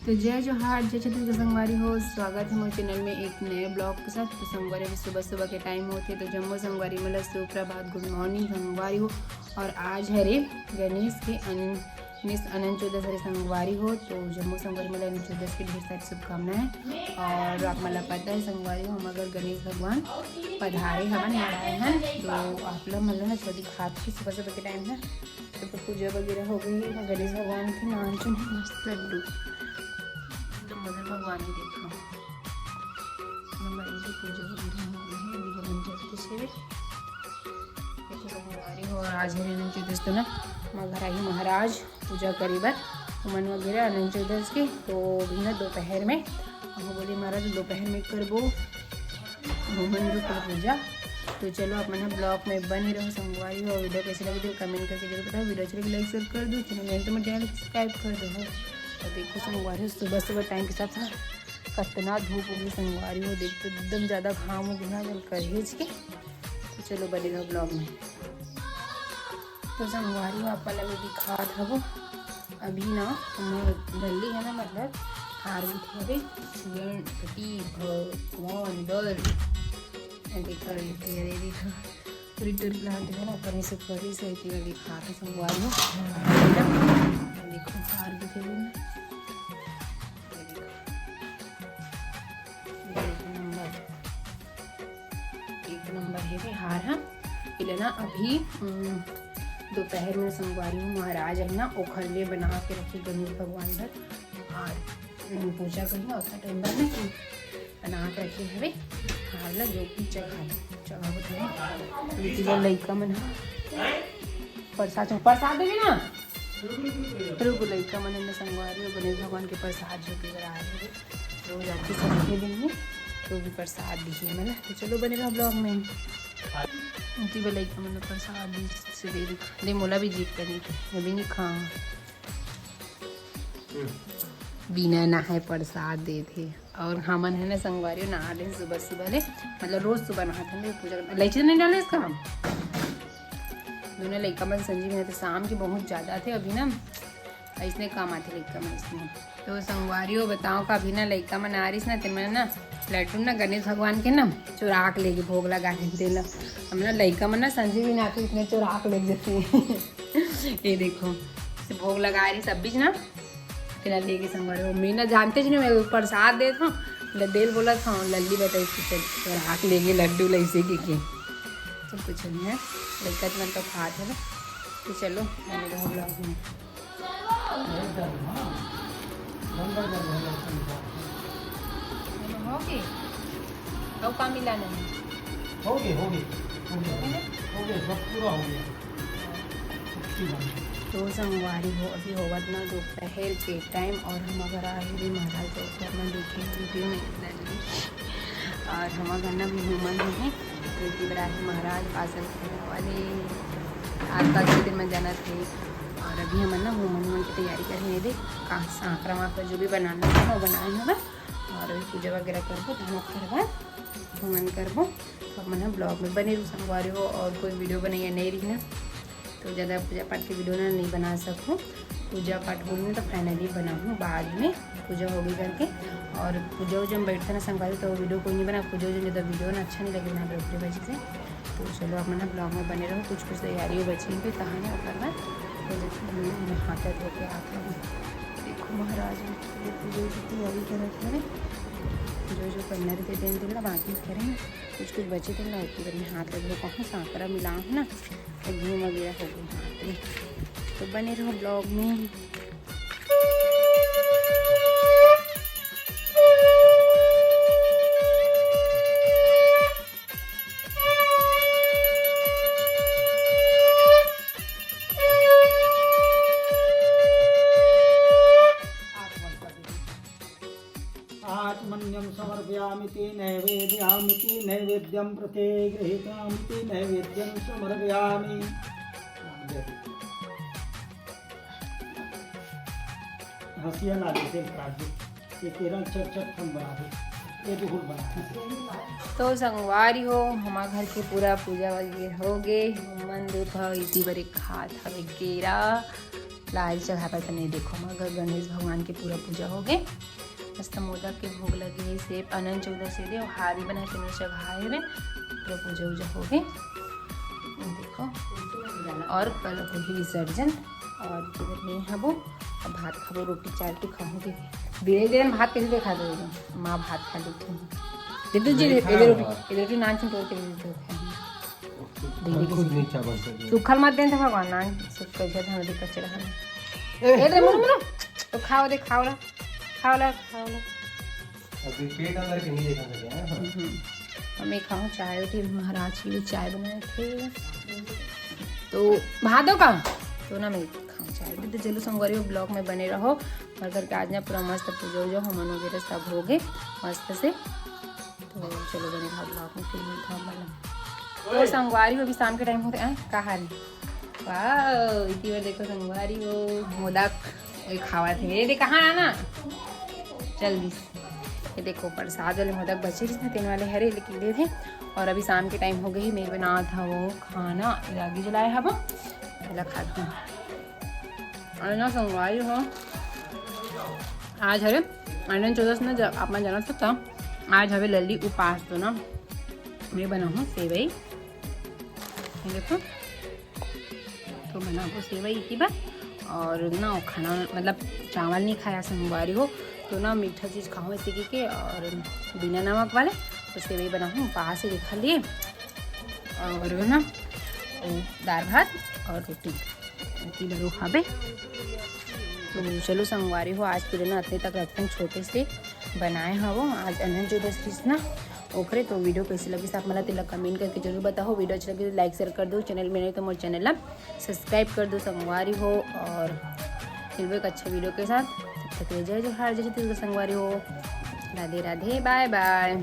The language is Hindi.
तो जय जोहार, जय छत्तीसगढ़ संगवारी हो। स्वागत है मेरे चैनल में एक नए ब्लॉग के साथ। तो संगवारी में सुबह सुबह के टाइम होते तो जम्मू संगवारी मतलब सुप्रभात, गुड मॉर्निंग संगवारी हो। और आज हरे गणेश के अनंत चौदस संगवारी हो। तो जम्मू संगवारी मतलब अनंत चौदस की ढेर सारी शुभकामनाएं। और आप मतलब पता है संगवारी हो हम अगर गणेश भगवान पधारे हवन आए हैं तो आप लोग मतलब ना छोटी खाद की सुबह सुबह के टाइम है तो पूजा वगैरह हो गई है। गणेश भगवान के नाम चुन मस्त लड्डू तो मदर भगवान ही देखो नंबर की पूजा वगैरह हो गई है। अभी हम जल्दी से देखो संगवारी हो। और आज है अनंत चौदस तो ना मगर आई महाराज पूजा करी बार मन वगैरह अनंत चौदस की। तो भी ना दोपहर में हम बोले महाराज दोपहर में करबो होमन रूप पूजा। तो चलो आप मैंने ब्लॉग में बनी रहो संगवारी हो। वीडियो कैसे लगी तो कमेंट करके जरूर बताओ। वीडियो अच्छी लगी लाइक शेयर कर दो, चैनल में चैनल सब्सक्राइब कर दो। और देखो संगवारी हो सुबह सुबह टाइम के साथ कितना धूप होगी संगवारी हो। देखते एकदम ज़्यादा घाम हो गया जल करेज के। तो चलो बने रहो ब्लॉग में। तो संगवारी हो आप वाला में दिखा था अभी ना दल्ली है ना मतलब हार भी थे भगवान डर देखा देखा पूरी टूरी प्लांट है ना कहीं से परी से दिखा था संगवारी हो। देखो हार भी थे एक नंबर है भी हार। हाँ इले ना अभी दोपहर में संगवारी हूँ महाराज है ना ओखरले बना के रखी गणेश भगवान भर और पूजा करी ना उतना टाइम बाद ना बना के रखे हवे हार ला जो कि चढ़ा लइका मन प्रसाद देवी ना रुको लइका मन में संगवारी और गणेश भगवान के प्रसाद जो कि आए रोज आके सब देंगे तो भी प्रसाद दीजिए मतलब। तो चलो बने रहो ब्लॉग में। उनकी बलाई का मतलब प्रसाद दी से दे मोला भी जीत करी अभी नहीं खा बिना नहाए प्रसाद दे थे। और हमन है ना संगवारी नहा ले सुबह सुबह ले मतलब रोज सुबह नहाते हैं पूजा करते। इलायची तो नहीं डाले इसका हम दोनों लड़का मन संजीव है तो शाम के बहुत ज़्यादा थे अभी ना ऐसने काम आते लड़का मन इसमें। तो संगवारी हो बताओ का अभी ना लड़का मन आ रही ना तो मैं ना लड्डू ना गणेश भगवान के ना चुरा के लेके भोग लगा के देना। हम ना लड़का मन ना संजीव भी ना आके इतने चुरा के ले जाते हैं ये देखो भोग लगा रही सब बीच ना फिर लेके संगवारी हो। मैं ना जानते नहीं मैं प्रसाद दे था दिल बोला था लल्ली बताई चुरा के लेके लड्डू लैसे के सब कुछ नहीं है लड़का मन तो खाते है ना। तो चलो मैंने रहो ब्लॉग में। होगी तो काम मिला नहीं होगी सब पूरा हो गया। तो संगवारी हो अभी होवत ना दोपहर के टाइम और हम अगर आए भी महाराज दोपहर में देखें वीडियो में और हम घर ना भी घूमन है प्रीति बराही महाराज आसन करने वाले आज का दिन में जाना थे। और अभी हम ना घूमन की तैयारी कर रहे थे कहाँ सांकरा वाकरा जो भी बनाना था वो बनाए होगा और अभी पूजा वगैरह करबो धाम करवा घूमन करबो। तो अब मैं ब्लॉग में बने रहूँ संगवारी हो। और कोई वीडियो बनाइए नहीं रही ना तो ज़्यादा पूजा पाठ की वीडियो ना नहीं बना सकूँ। पूजा पाठ बोलूँ तो फाइनली बनाऊँ बाद में पूजा होगी करके। और पूजा वूजा में बैठते ना संगवारी तो वीडियो कोई नहीं बना पूजा वूजा ज़्यादा वीडियो ना अच्छा नहीं लगे ना बैठने वजह से। तो चलो आप ना ब्लॉग में बने रहो कुछ कुछ तैयारी बची पे कहानी करना तो देखो हाथ धोके आते हैं। देखो महाराज पूजा की तैयारी कर रखे हैं जो करना रहते दिन दिन ना बाकी करें कुछ कुछ बचे थे ना उतनी करने हाथ लग लो कहाँ सांकरा मिलाओ है ना तो घूम वगैरह हो गई हाथ में। तो बने रहो ब्लॉग में। आत्मन्यं समर्पयामि नैवेद्यं प्रते गृहीतामि नैवेद्यं समर्पयामि। हंसिया ना देते ये तेरा चट हम बना दे ये बिल्कुल बना। तो संगवारी हो हमारे घर के पूरा पूजा वगैरह हो गए मन देखा इसी बड़े खात हवे केरा लाल चढ़ा पर नहीं देखो मगर गणेश भगवान की पूरा पूजा हो गई। मस्त मोदक के भोग लगे, सेब अनंत 14 से दे और हारी बना के चढ़ाए हुए पूरा पूजा वूजा हो गई देखो। और कल होगी विसर्जन और इधर नहीं हबो और भात खाबो, रोटी चार के खाऊंगी। धीरे धीरे भात कैसे खा दो माँ भात खा लेती दीदी जी रोटी नान से तोड़ के सूखल मत दें भगवान नान सूख हमें दिक्कत चढ़ा तो खाओ दे खाओ ला अभी पेट अंदर के नहीं देखा सकते हैं। मैं खाऊँ चाय रोटी, महाराज के लिए चाय बनाए थे तो भात दो काम तो ना मैं खाऊँ चाय रोटी। तो चलो सोमवारी ब्लॉग में बने रहो और घर के आज ना पूरा मस्त पूजा वूजा होमन वगैरह सब हो गए मस्त से। तो चलो बने रहो ब्लॉग में, फिर मिलता हूँ बना। तो संगवारी अभी शाम के टाइम होते हैं कहा रही वाह इतनी बार देखो संगवारी हो मोदक वही खावा थे ये देख कहाँ आना जल्दी। ये देखो प्रसाद वाले मोदक बचे जिसमें 3 वाले हरे लेकिन लिए थे। और अभी शाम के टाइम हो गई, मैं बना था वो खाना रागी जलाए हम पहला खाते हैं और ना संगवारी हो आज हरे अनंत 14 ना जब आप जाना सकता आज हवे लल्ली उपास तो ना मैं बनाऊँ सेवई देखो तो बनाओ सेवई की बात। और ना खाना मतलब चावल नहीं खाया सोमवारी हो तो ना मीठा चीज़ खाओ इसी के और बिना नमक वाले तो सेवई बनाऊँ पास से दिखा लिए और ना दाल भात और रोटी इतनी बड़ो खाबे। तो चलो सोमवारी हो आज पूरे ना अतने तक रखते हैं छोटे से बनाए हो आज अनंत 14 ना ओखरे। तो वीडियो कैसी लगी आप मला तिला कमेंट करके जरूर बताओ। वीडियो अच्छी लगी तो लाइक शेयर कर दो, चैनल में नहीं तो मोर चैनल ला सब्सक्राइब कर दो संगवारी हो। और मिलवे एक अच्छे वीडियो के साथ तब तक जय जोहार जय छत्तीसगढ़ संगवारी हो। Radhe Radhe bye bye.